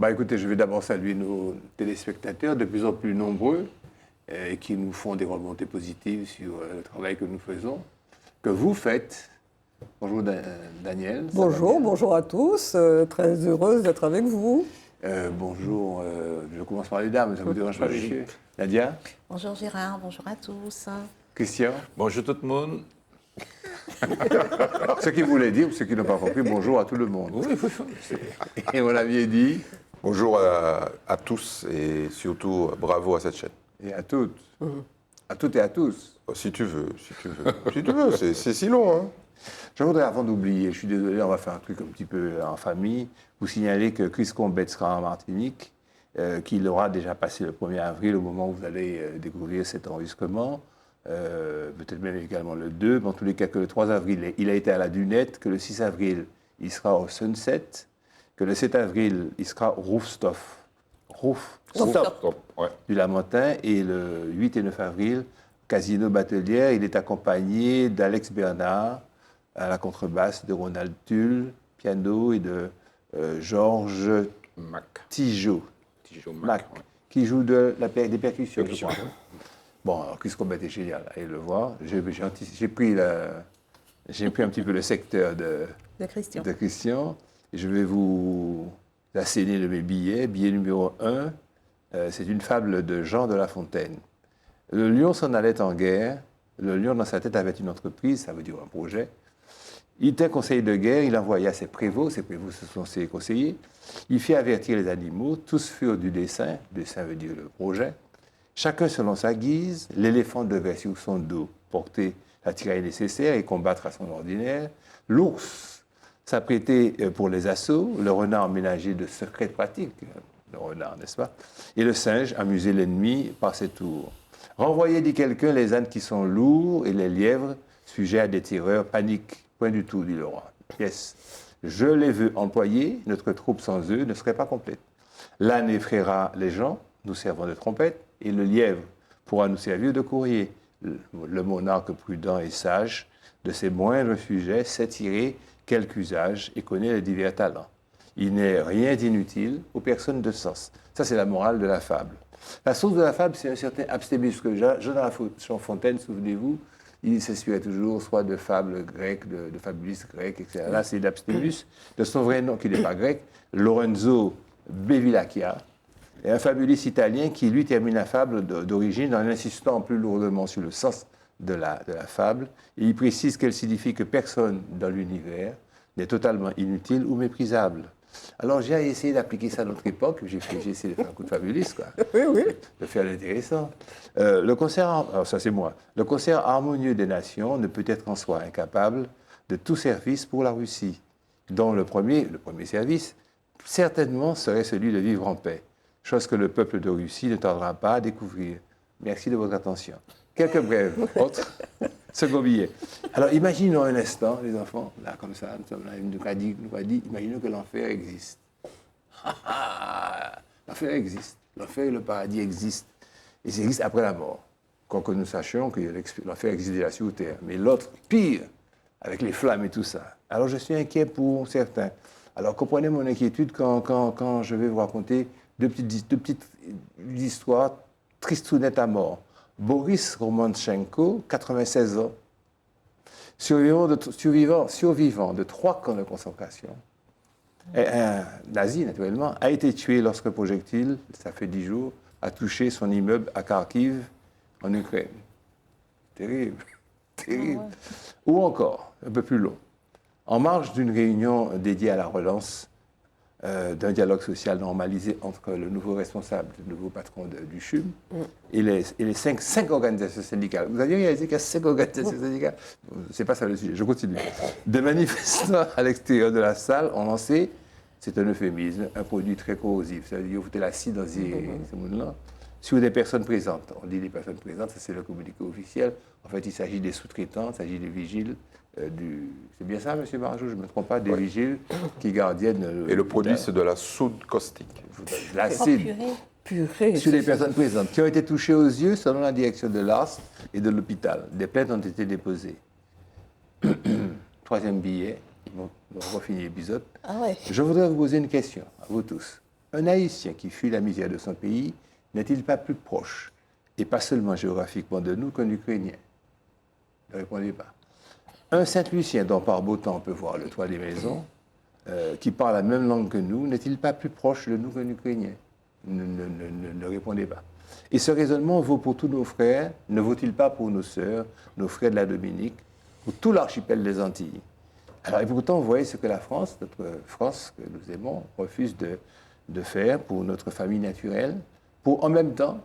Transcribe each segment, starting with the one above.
écoutez, je vais d'abord saluer nos téléspectateurs de plus en plus nombreux et qui nous font des remontées positives sur le travail que nous faisons, que vous faites. Bonjour Daniel. Bonjour à tous. Très heureuse d'être avec vous. Bonjour, je commence par les dames, ça vous dérange pas, monsieur? Nadia? Bonjour Gérard, bonjour à tous. Christian? Bonjour tout le monde. Ce qui voulait dire, ceux qui n'ont pas compris, bonjour à tout le monde. Oui. Et mon ami Eddy? Bonjour à tous et surtout bravo à cette chaîne. Et à toutes. À toutes et à tous. Oh, si tu veux. Si tu veux, c'est si long, hein. Je voudrais, avant d'oublier, je suis désolé, on va faire un truc un petit peu en famille, vous signaler que Chris Combet sera en Martinique, qu'il aura déjà passé le 1er avril au moment où vous allez découvrir cet enregistrement, peut-être même également le 2, mais en tous les cas que le 3 avril, il a été à la Dunette, que le 6 avril, il sera au Sunset, que le 7 avril, il sera au Rooftop Ouais. du Lamentin, et le 8 et 9 avril, Casino Batelière, il est accompagné d'Alex Bernard à la contrebasse, de Ronald Tulle, piano, et de Georges Tigeau, Mac. qui joue des percussions, je crois. Bon, alors Chris Combet est génial, allez le voir. J'ai pris un petit peu le secteur de Christian. Et je vais vous asséner de mes billets. Billet numéro 1, c'est une fable de Jean de La Fontaine. Le lion s'en allait en guerre. Le lion, dans sa tête, avait une entreprise, ça veut dire un projet. Il était conseiller de guerre, il envoya ses prévôts ce sont ses conseillers. Il fit avertir les animaux, tous furent du dessein veut dire le projet. Chacun selon sa guise, l'éléphant devait sur son dos porter la tiraille nécessaire et combattre à son ordinaire. L'ours s'apprêtait pour les assauts, le renard ménageait de secrètes pratiques, le renard, n'est-ce pas? Et le singe amusait l'ennemi par ses tours. Renvoyez, dit quelqu'un, les ânes qui sont lourds et les lièvres, sujets à des terreurs, panique. Point du tout, dit le roi. Yes. Je les veux employer, notre troupe sans eux ne serait pas complète. L'âne effraiera les gens, nous servons de trompette, et le lièvre pourra nous servir de courrier. Le monarque prudent et sage, de ses moindres sujets, sait tirer quelque usage et connaît les divers talents. Il n'est rien d'inutile aux personnes de sens. Ça, c'est la morale de la fable. La source de la fable, c'est un certain Abstémus, que Jean de La Fontaine, souvenez-vous, il s'inspirait toujours soit de fables grecques, de fabulistes grecs, etc. Là, c'est d'Abstémus, de son vrai nom, qui n'est pas grec, Lorenzo Bevilacqua, et un fabuliste italien qui, lui, termine la fable d'origine en insistant plus lourdement sur le sens de la fable. Et il précise qu'elle signifie que personne dans l'univers n'est totalement inutile ou méprisable. Alors, j'ai essayé d'appliquer ça à notre époque. J'ai essayé de faire un coup de fabuliste, quoi. Oui. De faire l'intéressant. Le concert harmonieux des nations ne peut être en soi incapable de tout service pour la Russie, dont le premier service, certainement, serait celui de vivre en paix, chose que le peuple de Russie ne tardera pas à découvrir. Merci de votre attention. Quelques brèves. Autre second billet. Alors, imaginons un instant, les enfants, là, comme ça, nous sommes là, il nous a dit, imaginons que l'enfer existe. L'enfer existe. L'enfer et le paradis existent. Et ça existe après la mort. Quoique nous sachions que l'enfer existe déjà sur terre. Mais l'autre, pire, avec les flammes et tout ça. Alors, je suis inquiet pour certains. Alors, comprenez mon inquiétude quand je vais vous raconter deux petites histoires tristounettes à mort. Boris Romanchenko, 96 ans, survivant de 3 camps de concentration, et un nazi naturellement, a été tué lorsque le projectile, ça fait 10 jours, a touché son immeuble à Kharkiv, en Ukraine. Terrible. Ou encore, un peu plus long, en marge d'une réunion dédiée à la relance d'un dialogue social normalisé entre le nouveau responsable, le nouveau patron du CHUM, et les 5 organisations syndicales. Vous aviez réalisé qu'il y a 5 organisations syndicales? C'est pas ça le sujet, je continue. Des manifestants à l'extérieur de la salle ont lancé, c'est un euphémisme, un produit très corrosif. C'est-à-dire, vous l'acide dans ces mondes-là, sur des personnes présentes. On dit des personnes présentes, ça c'est le communiqué officiel. En fait, il s'agit des sous-traitants, il s'agit des vigiles. C'est bien ça, M. Marjou, je ne me trompe pas, des vigiles qui gardiennent... Et le produit, c'est de la soude caustique. L'acide. Purée. Sur les personnes présentes qui ont été touchées aux yeux selon la direction de l'ARS et de l'hôpital. Des plaintes ont été déposées. 3e billet, on va finir l'épisode. Ah ouais. Je voudrais vous poser une question, à vous tous. Un Haïtien qui fuit la misère de son pays n'est-il pas plus proche, et pas seulement géographiquement de nous, qu'un Ukrainien? Ne répondez pas. Un Saint-Lucien dont par beau temps on peut voir le toit des maisons, qui parle la même langue que nous, n'est-il pas plus proche de nous qu'un Ukrainien? Ne répondez pas. Et ce raisonnement vaut pour tous nos frères, ne vaut-il pas pour nos sœurs, nos frères de la Dominique, pour tout l'archipel des Antilles? Alors, et pourtant, vous voyez ce que la France, notre France que nous aimons, refuse de faire pour notre famille naturelle, pour en même temps,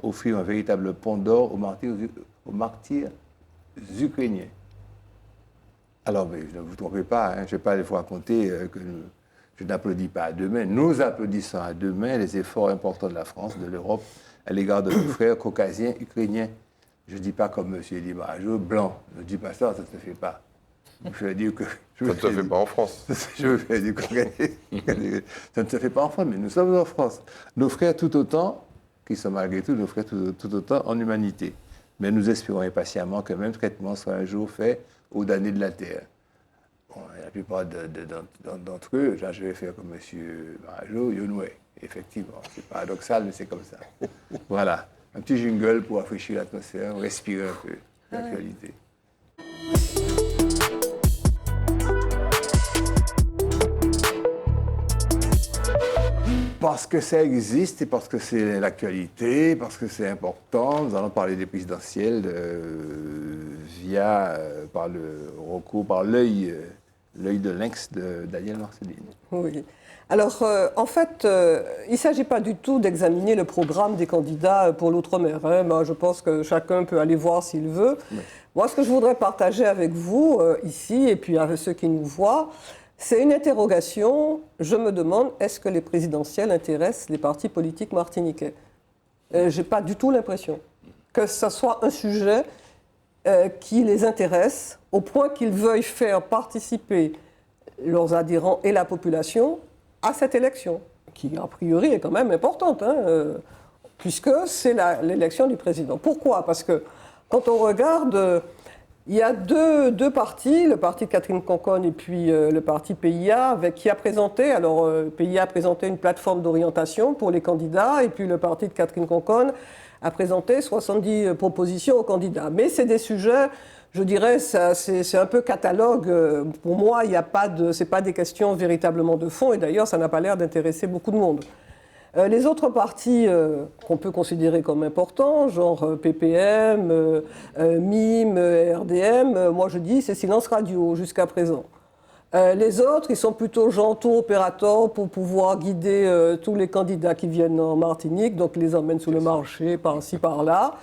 offrir un véritable pont d'or aux martyrs ukrainiens. Alors, mais ne vous trompez pas, hein, je ne vais pas vous raconter que je n'applaudis pas à deux mains. Nous applaudissons à deux mains les efforts importants de la France, de l'Europe, à l'égard de nos frères caucasiens, ukrainiens. Je ne dis pas comme M. Elie Marajo, blanc. Je ne dis pas ça, ça ne se fait pas. Je veux dire que... Ça ne se fait pas en France. Je veux dire que ça ne se fait pas en France, mais nous sommes en France. Nos frères tout autant, qui sont malgré tout nos frères tout autant en humanité. Mais nous espérons impatiemment que le même traitement sera un jour fait aux damnés de la terre. Bon, la plupart d'entre eux, là, je vais faire comme M. Marajo, Yonoué. Effectivement, c'est paradoxal, mais c'est comme ça. Voilà, un petit jingle pour rafraîchir l'atmosphère, respirer un peu l'actualité. Parce que ça existe et parce que c'est l'actualité, parce que c'est important, nous allons parler des présidentielles par le recours, par l'œil de lynx de Daniel Marceline. Oui. Alors, en fait, il ne s'agit pas du tout d'examiner le programme des candidats pour l'outre-mer. Hein. Moi, je pense que chacun peut aller voir s'il veut. Oui. Moi, ce que je voudrais partager avec vous ici, et puis avec ceux qui nous voient, c'est une interrogation. Je me demande, est-ce que les présidentielles intéressent les partis politiques martiniquais? Je n'ai pas du tout l'impression que ce soit un sujet qui les intéresse, au point qu'ils veuillent faire participer leurs adhérents et la population à cette élection, qui a priori est quand même importante, hein, puisque c'est l'élection du président. Pourquoi? Parce que quand on regarde... Il y a deux partis, le parti de Catherine Conconne et puis le parti PIA, qui a présenté, alors PIA a présenté une plateforme d'orientation pour les candidats, et puis le parti de Catherine Conconne a présenté 70 propositions aux candidats. Mais c'est des sujets, je dirais, c'est un peu catalogue. Pour moi, c'est pas des questions véritablement de fond, et d'ailleurs, ça n'a pas l'air d'intéresser beaucoup de monde. Les autres partis qu'on peut considérer comme importants, genre PPM, MIM, RDM, moi je dis c'est silence radio jusqu'à présent. Les autres, ils sont plutôt gens tour opérateurs pour pouvoir guider tous les candidats qui viennent en Martinique, donc les emmènent sous le marché par-ci, par-là.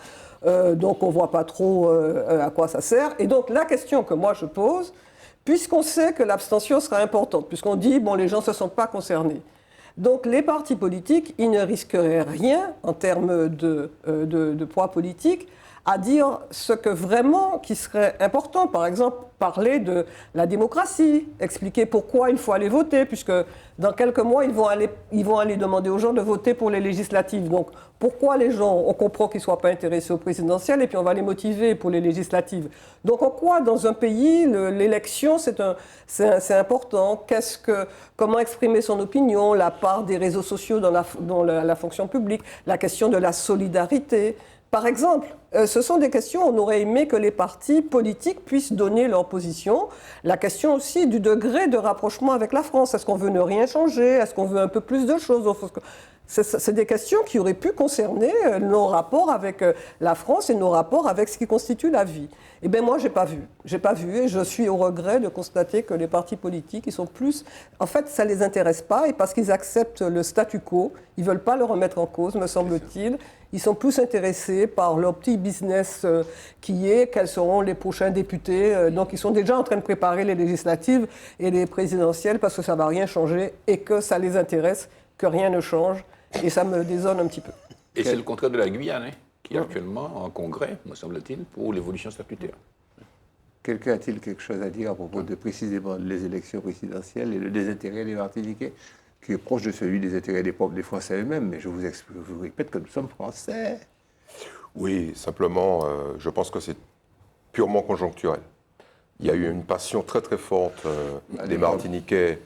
Donc on ne voit pas trop à quoi ça sert. Et donc la question que moi je pose, puisqu'on sait que l'abstention sera importante, puisqu'on dit bon les gens ne se sentent pas concernés. Donc les partis politiques, ils ne risqueraient rien en termes de poids politique à dire ce que vraiment qui serait important. Par exemple, parler de la démocratie, expliquer pourquoi il faut aller voter, puisque dans quelques mois, ils vont aller demander aux gens de voter pour les législatives. Donc pourquoi les gens, on comprend qu'ils ne soient pas intéressés aux présidentielles, et puis on va les motiver pour les législatives. Donc en quoi, dans un pays, l'élection, c'est important? Comment exprimer son opinion, la part des réseaux sociaux dans la fonction publique, la question de la solidarité. Par exemple, ce sont des questions où on aurait aimé que les partis politiques puissent donner leur position. La question aussi du degré de rapprochement avec la France. Est-ce qu'on veut ne rien changer? Est-ce qu'on veut un peu plus de choses? C'est des questions qui auraient pu concerner nos rapports avec la France et nos rapports avec ce qui constitue la vie. Eh bien moi, j'ai pas vu, et je suis au regret de constater que les partis politiques, ils sont plus... En fait, ça les intéresse pas, et parce qu'ils acceptent le statu quo, ils veulent pas le remettre en cause, me semble-t-il. Ils sont plus intéressés par leur petit business qui est quels seront les prochains députés. Donc ils sont déjà en train de préparer les législatives et les présidentielles parce que ça va rien changer et que ça les intéresse, que rien ne change. Et ça me désole un petit peu. Et c'est le contraire de la Guyane, hein, qui est actuellement en congrès, me semble-t-il, pour l'évolution statutaire. Quelqu'un a-t-il quelque chose à dire à propos de précisément les élections présidentielles et le désintérêt des Martiniquais, qui est proche de celui des intérêts des peuples des Français eux-mêmes? Mais je vous répète que nous sommes Français. Oui, simplement, je pense que c'est purement conjoncturel. Il y a eu une passion très très forte des Martiniquais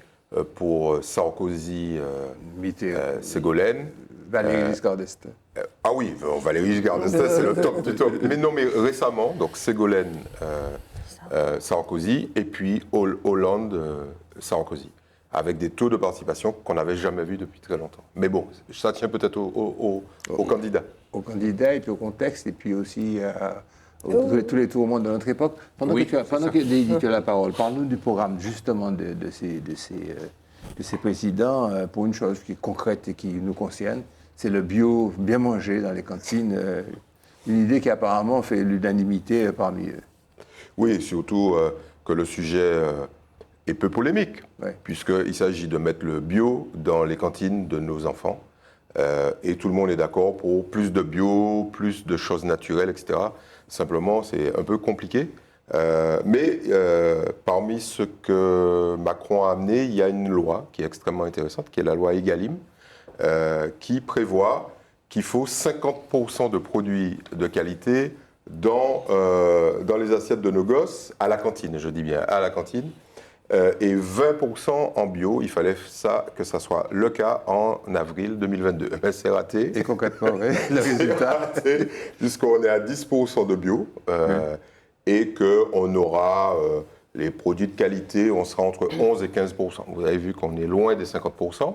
pour Sarkozy, Ségolène. Valéry Giscard d'Estaing. Ah oui, Valéry Giscard d'Estaing, c'est le top du top. Mais non, mais récemment, donc Ségolène, Sarkozy, et puis Hollande, Sarkozy, avec des taux de participation qu'on n'avait jamais vus depuis très longtemps. Mais bon, ça tient peut-être aux candidats. Aux candidats, et puis au contexte, et puis aussi tous les tourments de notre époque. Pendant que tu as la parole, parle-nous du programme justement de ces présidents pour une chose qui est concrète et qui nous concerne, c'est le bio bien mangé dans les cantines, une idée qui apparemment fait l'unanimité parmi eux. Oui, surtout que le sujet est peu polémique, puisqu'il s'agit de mettre le bio dans les cantines de nos enfants. Et tout le monde est d'accord pour plus de bio, plus de choses naturelles, etc. Simplement, c'est un peu compliqué. Mais parmi ce que Macron a amené, il y a une loi qui est extrêmement intéressante, qui est la loi Egalim, qui prévoit qu'il faut 50% de produits de qualité dans les assiettes de nos gosses, à la cantine, je dis bien à la cantine, et 20% en bio. Il fallait que ça soit le cas en avril 2022. Mais c'est raté. Et concrètement, oui, le résultat. Puisqu'on est à 10% de bio, et qu'on aura les produits de qualité, on sera entre 11 et 15%. Vous avez vu qu'on est loin des 50%.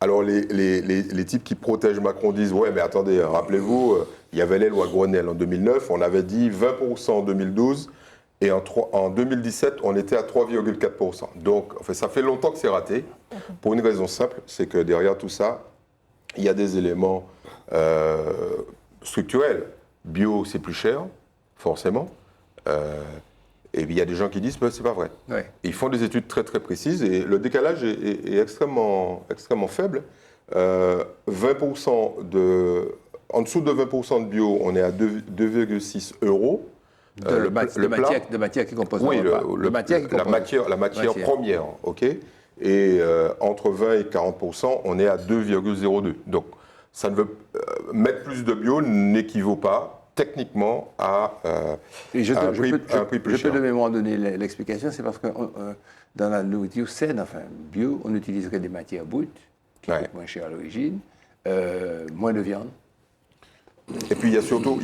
Alors, les types qui protègent Macron disent « Ouais, mais attendez, rappelez-vous, il y avait les lois Grenelle en 2009, on avait dit 20% en 2012, et en 2017, on était à 3,4%. Donc, en fait, ça fait longtemps que c'est raté, pour une raison simple, c'est que derrière tout ça, il y a des éléments structurels. Bio, c'est plus cher, forcément. Et il y a des gens qui disent que ce n'est pas vrai. Ouais. Ils font des études très très précises et le décalage est extrêmement faible. 20% en dessous de 20% de bio, on est à 2,6 euros. De matière qui compose la matière première, ok. Et entre 20 et 40%, on est à 2,02. Donc, ça ne veut mettre plus de bio n'équivaut pas techniquement à un prix plus cher. Je peux de mémoire donner l'explication, c'est parce que dans la nourriture saine, enfin bio, on utiliserait des matières brutes, qui coûtent moins cher à l'origine, moins de viande. Et puis il y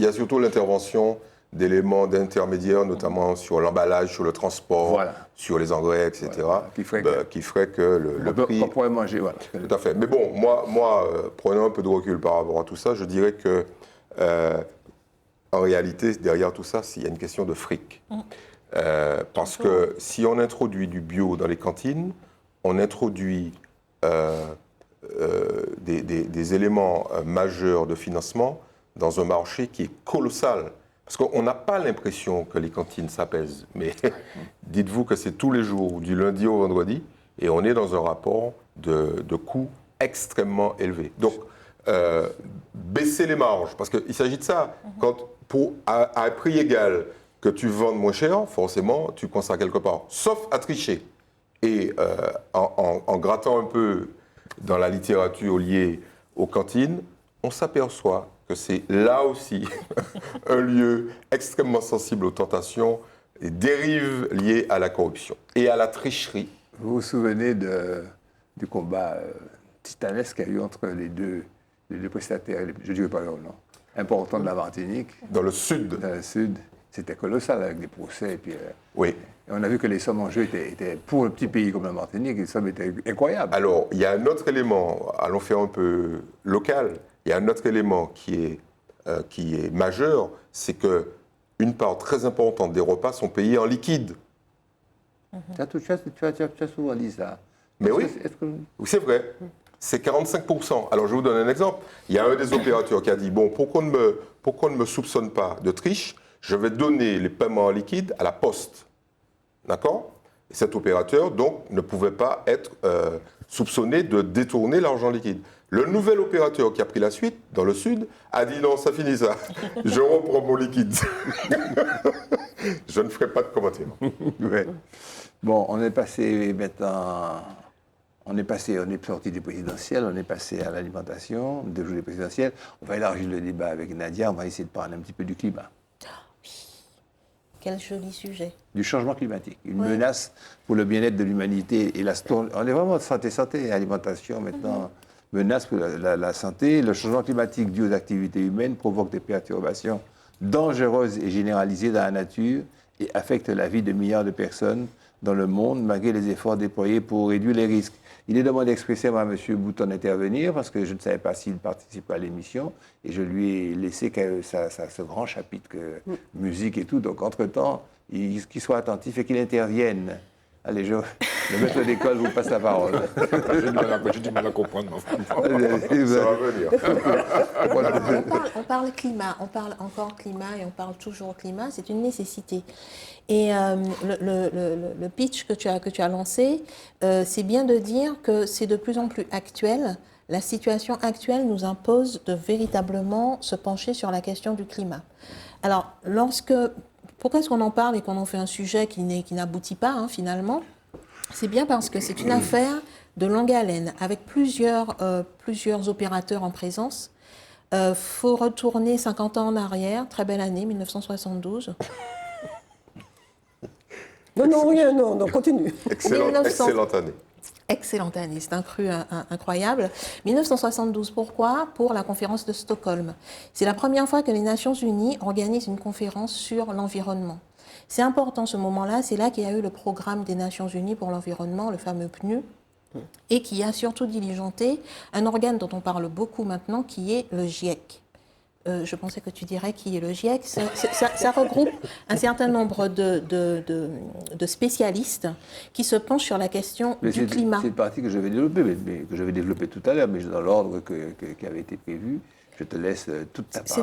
a surtout l'intervention d'éléments d'intermédiaires, notamment sur l'emballage, sur le transport, sur les engrais, etc., qui ferait que le prix... On pourrait manger, voilà. Tout à fait. Mais bon, moi prenant un peu de recul par rapport à tout ça, je dirais que en réalité, derrière tout ça, il y a une question de fric. Parce que si on introduit du bio dans les cantines, on introduit des éléments majeurs de financement dans un marché qui est colossal. Parce qu'on n'a pas l'impression que les cantines s'apaisent. Mais dites-vous que c'est tous les jours, du lundi au vendredi, et on est dans un rapport de coûts extrêmement élevé. Donc, baisser les marges, parce qu'il s'agit de ça. À prix égal, que tu vendes moins cher, forcément, tu consacres quelque part. Sauf à tricher. Et en grattant un peu dans la littérature liée aux cantines, on s'aperçoit que c'est là aussi un lieu extrêmement sensible aux tentations et dérives liées à la corruption et à la tricherie. Vous vous souvenez du combat titanesque qu'il y a eu entre les deux prestataires, je ne dirais pas leur nom, importants de la Martinique. Dans le sud. Dans le sud. C'était colossal avec des procès. Et puis, oui. Et on a vu que les sommes en jeu étaient, pour un petit pays comme la Martinique, les sommes étaient incroyables. Alors, il y a un autre élément, allons faire un peu local, il y a un autre élément qui est majeur, c'est qu'une part très importante des repas sont payés en liquide. Tu as souvent dit ça. Mais oui, c'est vrai. C'est 45%. Alors, je vous donne un exemple. Il y a un des opérateurs qui a dit, bon, pourquoi on ne me soupçonne pas de triche? Je vais donner les paiements en liquide à la Poste. D'accord? Et cet opérateur, donc, ne pouvait pas être soupçonné de détourner l'argent liquide. Le nouvel opérateur qui a pris la suite, dans le Sud, a dit non, ça finit ça. Je reprends mon liquide. Je ne ferai pas de commentaire. Ouais. Bon, on est passé maintenant... On est sorti des présidentielles, on est passé à l'alimentation, 2 jours des présidentielles. On va élargir le débat avec Nadia, on va essayer de parler un petit peu du climat. Quel joli sujet. Du changement climatique, une menace pour le bien-être de l'humanité. Et on est vraiment santé, alimentation maintenant, menace pour la santé. Le changement climatique dû aux activités humaines provoque des perturbations dangereuses et généralisées dans la nature et affecte la vie de milliards de personnes dans le monde, malgré les efforts déployés pour réduire les risques. Il est demandé expressément à M. Bouton d'intervenir parce que je ne savais pas s'il participerait à l'émission et je lui ai laissé ce grand chapitre musique et tout. Donc, entre-temps, qu'il soit attentif et qu'il intervienne. Allez, le maître d'école vous passe la parole. J'ai du mal à comprendre. Ça va venir. On parle climat, on parle encore climat et on parle toujours climat, c'est une nécessité. Et le pitch que tu as lancé, c'est bien de dire que c'est de plus en plus actuel. La situation actuelle nous impose de véritablement se pencher sur la question du climat. Alors, pourquoi est-ce qu'on en parle et qu'on en fait un sujet qui n'aboutit pas finalement? C'est bien parce que c'est une affaire de longue haleine, avec plusieurs opérateurs en présence. Faut retourner 50 ans en arrière, très belle année, 1972. Non, continue. Excellente année. Excellente année, c'est un cru incroyable. 1972, pourquoi? Pour la conférence de Stockholm. C'est la première fois que les Nations Unies organisent une conférence sur l'environnement. C'est important ce moment-là, c'est là qu'il y a eu le programme des Nations Unies pour l'environnement, le fameux PNU, et qui a surtout diligenté un organe dont on parle beaucoup maintenant, qui est le GIEC. Je pensais que tu dirais qui est le GIEC. Ça regroupe un certain nombre de spécialistes qui se penchent sur la question du climat. C'est une partie que je vais développer, tout à l'heure, mais dans l'ordre qui avait été prévu. Je te laisse toute ta partie.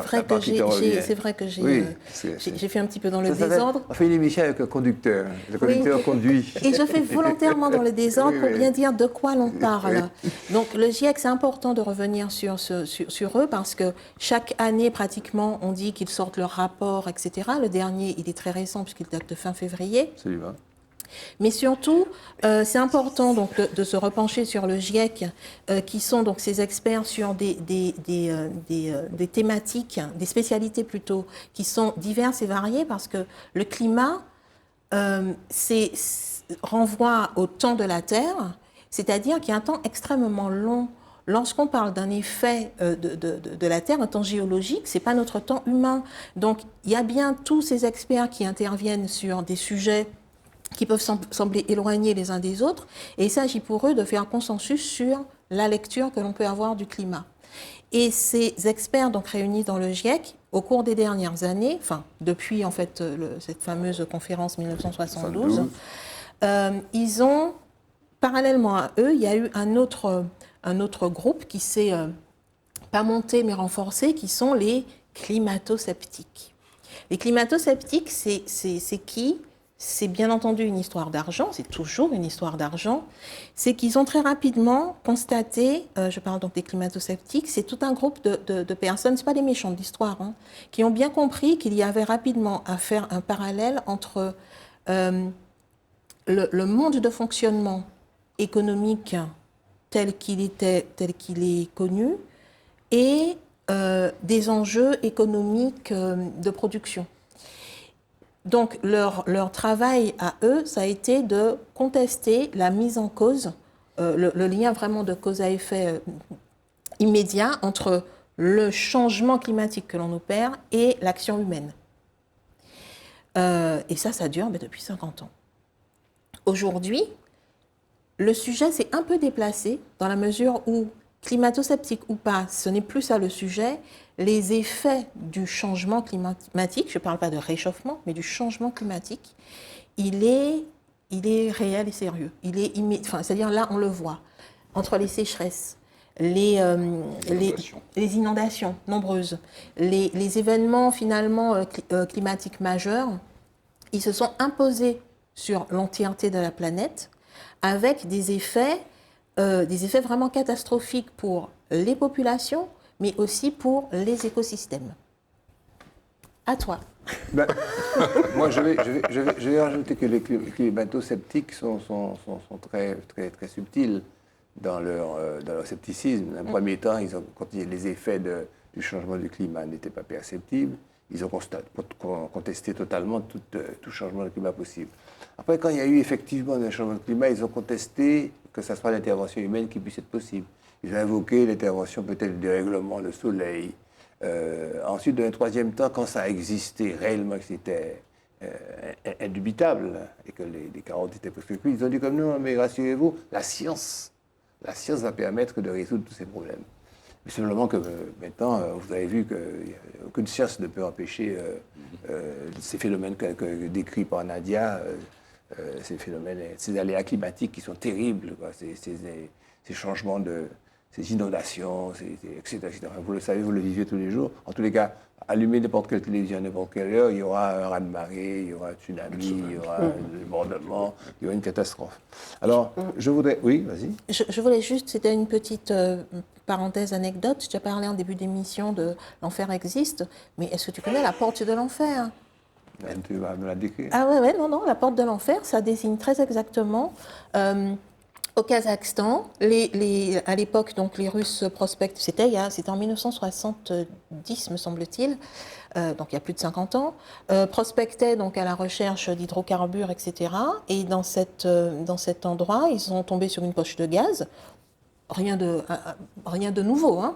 C'est vrai que j'ai fait un petit peu dans le désordre. On fait une émission avec un conducteur. Le conducteur conduit. Et je fais volontairement dans le désordre pour bien dire de quoi l'on parle. Donc le GIEC, c'est important de revenir sur eux parce que chaque année, pratiquement, on dit qu'ils sortent leur rapport, etc. Le dernier, il est très récent puisqu'il date de fin février. Absolument. Mais surtout, c'est important donc, de se repencher sur le GIEC, qui sont donc ces experts sur des thématiques, des spécialités plutôt, qui sont diverses et variées, parce que le climat renvoie au temps de la Terre, c'est-à-dire qu'il y a un temps extrêmement long. Lorsqu'on parle d'un effet de la Terre, un temps géologique, ce n'est pas notre temps humain. Donc, il y a bien tous ces experts qui interviennent sur des sujets qui peuvent sembler éloignés les uns des autres, et il s'agit pour eux de faire consensus sur la lecture que l'on peut avoir du climat. Et ces experts donc réunis dans le GIEC, au cours des dernières années, enfin depuis en fait cette fameuse conférence 1972, ils ont, parallèlement à eux, il y a eu un autre groupe qui s'est pas monté mais renforcé, qui sont les climato-sceptiques. Les climato-sceptiques, c'est qui? C'est bien entendu une histoire d'argent, c'est toujours une histoire d'argent. C'est qu'ils ont très rapidement constaté, je parle donc des climato-sceptiques, c'est tout un groupe de personnes, ce n'est pas des méchants de l'histoire, qui ont bien compris qu'il y avait rapidement à faire un parallèle entre le monde de fonctionnement économique tel qu'il est connu et des enjeux économiques de production. Donc, leur travail à eux, ça a été de contester la mise en cause, le lien vraiment de cause à effet immédiat entre le changement climatique que l'on opère et l'action humaine. Et ça dure depuis 50 ans. Aujourd'hui, le sujet s'est un peu déplacé dans la mesure où, climato-sceptique ou pas, ce n'est plus ça le sujet. Les effets du changement climatique, je ne parle pas de réchauffement, mais du changement climatique, il est réel et sérieux. C'est-à-dire là, on le voit, entre les sécheresses, les inondations nombreuses, les événements finalement climatiques majeurs, ils se sont imposés sur l'entièreté de la planète avec des effets vraiment catastrophiques pour les populations, mais aussi pour les écosystèmes. À toi. Moi, je vais rajouter que les climato-sceptiques sont très, très, très subtils dans leur scepticisme. Dans un premier temps, quand les effets du changement du climat n'étaient pas perceptibles, ils ont contesté totalement tout changement de climat possible. Après, quand il y a eu effectivement un changement de climat, ils ont contesté que ce soit l'intervention humaine qui puisse être possible. Ils ont invoqué l'intervention peut-être du dérèglement, le soleil. Ensuite, dans un troisième temps, quand ça a existé réellement, que c'était indubitable et que les carottes étaient presque cuites, ils ont dit comme nous, mais rassurez-vous, la science va permettre de résoudre tous ces problèmes. Mais simplement que maintenant, vous avez vu qu'aucune science ne peut empêcher ces phénomènes décrits par Nadia, ces phénomènes, ces aléas climatiques qui sont terribles, quoi, ces changements ces inondations, etc., etc. Vous le savez, vous le vivez tous les jours. En tous les cas, allumez n'importe quelle télévision à n'importe quelle heure, il y aura un raz-de-marée, il y aura un tsunami, il y aura un débordement, il y aura une catastrophe. Alors, je voudrais... Oui, vas-y. Je voulais juste, c'était une petite parenthèse, anecdote. Tu as parlé en début d'émission de l'enfer existe, mais est-ce que tu connais la porte de l'enfer? Tu vas me la décrire. Ah ouais, non, la porte de l'enfer, ça désigne très exactement... au Kazakhstan, à l'époque, donc les Russes prospectent, c'était en 1970, me semble-t-il, donc il y a plus de 50 ans, prospectaient donc à la recherche d'hydrocarbures, etc. Et dans cet endroit, ils sont tombés sur une poche de gaz, rien de nouveau, hein.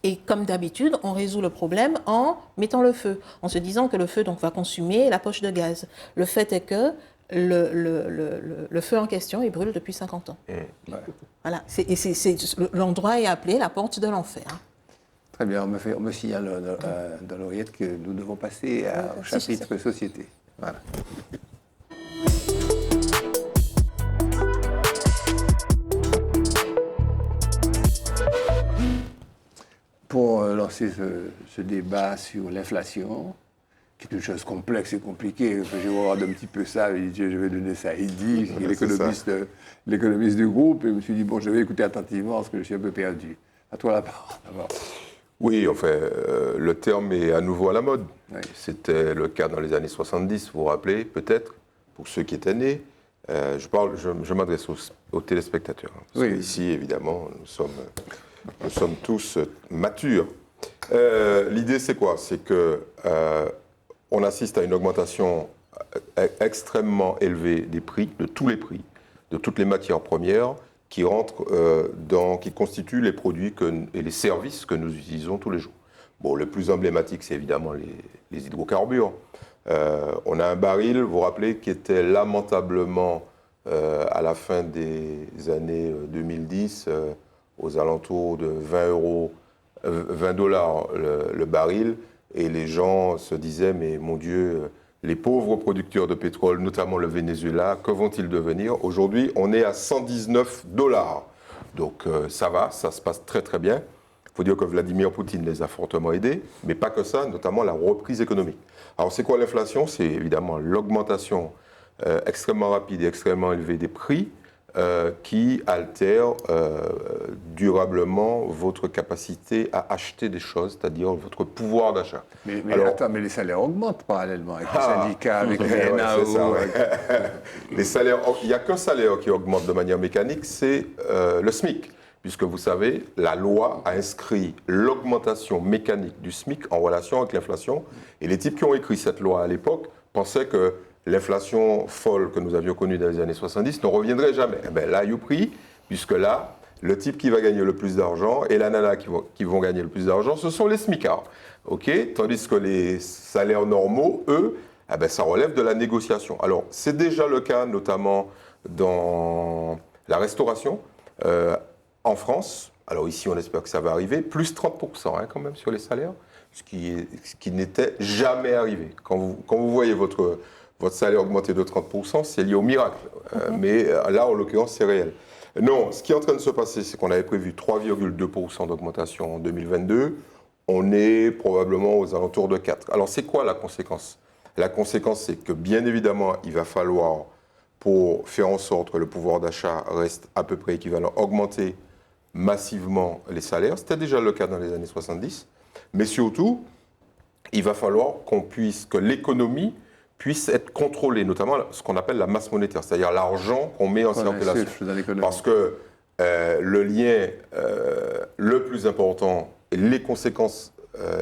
Et comme d'habitude, on résout le problème en mettant le feu, en se disant que le feu donc va consumer la poche de gaz. Le fait est que le feu en question, il brûle depuis 50 ans. Voilà. L'endroit est appelé la porte de l'enfer. Très bien, on me signale dans l'oreillette que nous devons passer au chapitre société. Voilà. Pour lancer ce débat sur l'inflation, qui est une chose complexe et compliquée, que je regarde un petit peu ça, et je vais donner ça à Eddy, qui est l'économiste du groupe, et je me suis dit, bon, je vais écouter attentivement parce que je suis un peu perdu. À toi la parole. Oui, enfin, le terme est à nouveau à la mode. Oui. C'était le cas dans les années 70, vous vous rappelez, peut-être, pour ceux qui étaient nés. Je m'adresse aux téléspectateurs. Parce qu'ici, évidemment, nous sommes tous matures. L'idée, c'est quoi? C'est que on assiste à une augmentation extrêmement élevée des prix, de tous les prix, de toutes les matières premières qui rentrent qui constituent les produits et les services que nous utilisons tous les jours. Bon, le plus emblématique, c'est évidemment les hydrocarbures. On a un baril, vous vous rappelez, qui était lamentablement à la fin des années 2010 aux alentours de 20 dollars le baril, et les gens se disaient, mais mon Dieu, les pauvres producteurs de pétrole, notamment le Venezuela, que vont-ils devenir? Aujourd'hui, on est à 119 dollars. Donc ça va, ça se passe très très bien. Il faut dire que Vladimir Poutine les a fortement aidés, mais pas que ça, notamment la reprise économique. Alors c'est quoi l'inflation? C'est évidemment l'augmentation extrêmement rapide et extrêmement élevée des prix, qui altère durablement votre capacité à acheter des choses, c'est-à-dire votre pouvoir d'achat. Mais attends, mais les salaires augmentent parallèlement avec les syndicats, avec les NAO. Les salaires, il n'y a qu'un salaire qui augmente de manière mécanique, c'est le SMIC. Puisque vous savez, la loi a inscrit l'augmentation mécanique du SMIC en relation avec l'inflation. Et les types qui ont écrit cette loi à l'époque pensaient que l'inflation folle que nous avions connue dans les années 70 ne reviendrait jamais. Eh bien, là, il y a prix, puisque là, le type qui va gagner le plus d'argent et la nana qui vont gagner le plus d'argent, ce sont les smicards. Tandis que les salaires normaux, eux, eh bien, ça relève de la négociation. Alors, c'est déjà le cas, notamment dans la restauration. En France, alors ici, on espère que ça va arriver, plus 30% quand même sur les salaires, ce qui n'était jamais arrivé. Quand vous voyez votre salaire augmenter de 30%, c'est lié au miracle. Mais là, en l'occurrence, c'est réel. Non, ce qui est en train de se passer, c'est qu'on avait prévu 3,2% d'augmentation en 2022. On est probablement aux alentours de 4. Alors, c'est quoi la conséquence? La conséquence, c'est que, bien évidemment, il va falloir, pour faire en sorte que le pouvoir d'achat reste à peu près équivalent, augmenter massivement les salaires. C'était déjà le cas dans les années 70. Mais surtout, il va falloir que l'économie puisse être contrôlée, notamment ce qu'on appelle la masse monétaire, c'est-à-dire l'argent qu'on met en circulation. Parce que le lien le plus important et les conséquences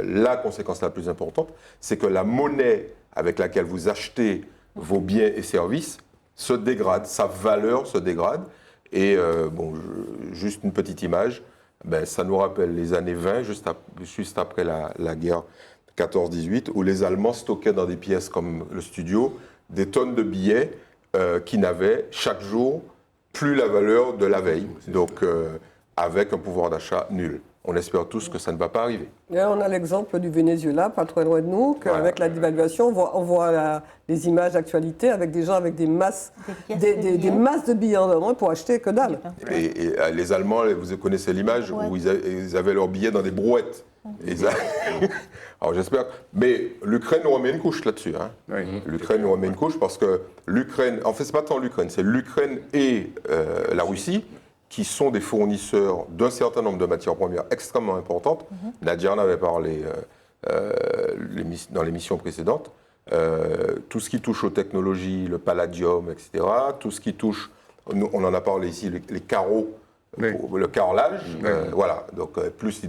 la conséquence la plus importante, c'est que la monnaie avec laquelle vous achetez vos biens et services se dégrade, sa valeur se dégrade. Et juste une petite image, ça nous rappelle les années 20, juste après la guerre 14-18, où les Allemands stockaient dans des pièces comme le studio des tonnes de billets qui n'avaient chaque jour plus la valeur de la veille, donc avec un pouvoir d'achat nul. On espère tous que ça ne va pas arriver. Et on a l'exemple du Venezuela, pas très loin de nous, qu'avec la dévaluation, on voit les images d'actualité avec des gens avec des masses de billets en main pour acheter que dalle. Et les Allemands, vous connaissez l'image où ils avaient leurs billets dans des brouettes. Alors j'espère. Mais l'Ukraine nous remet une couche là-dessus. Hein. Oui. L'Ukraine nous remet une couche parce que l'Ukraine, en fait, c'est pas tant l'Ukraine, c'est l'Ukraine et la Russie qui sont des fournisseurs d'un certain nombre de matières premières extrêmement importantes. Nadia en avait parlé dans l'émission précédente. Tout ce qui touche aux technologies, le palladium, etc. Tout ce qui touche, on en a parlé ici, les carreaux. Oui. Le carrelage, voilà, donc plus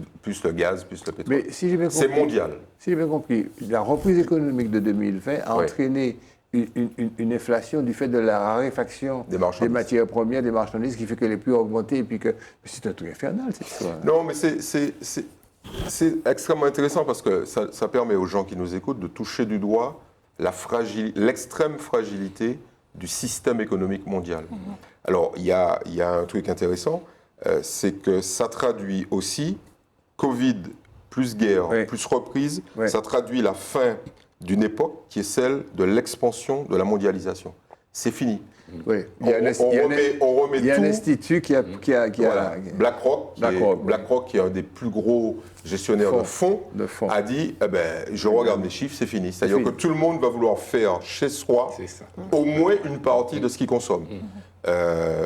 le gaz, plus le pétrole. Mais si j'ai bien compris, c'est mondial. Si j'ai bien compris, la reprise économique de 2020 a entraîné une inflation du fait de la raréfaction des matières premières, des marchandises, qui fait que les prix ont augmenté et puis que c'est un truc infernal, cette histoire. Non, mais c'est extrêmement intéressant parce que ça permet aux gens qui nous écoutent de toucher du doigt l'extrême fragilité du système économique mondial. Alors, il y a un truc intéressant, c'est que ça traduit aussi Covid plus guerre, plus reprise, ça traduit la fin d'une époque qui est celle de l'expansion de la mondialisation. C'est fini. Oui. Il y a un institut qui a BlackRock, qui est un des plus gros gestionnaires de fonds, a dit je regarde mes chiffres, c'est fini. C'est-à-dire que tout le monde va vouloir faire chez soi au moins une partie de ce qu'il consomme.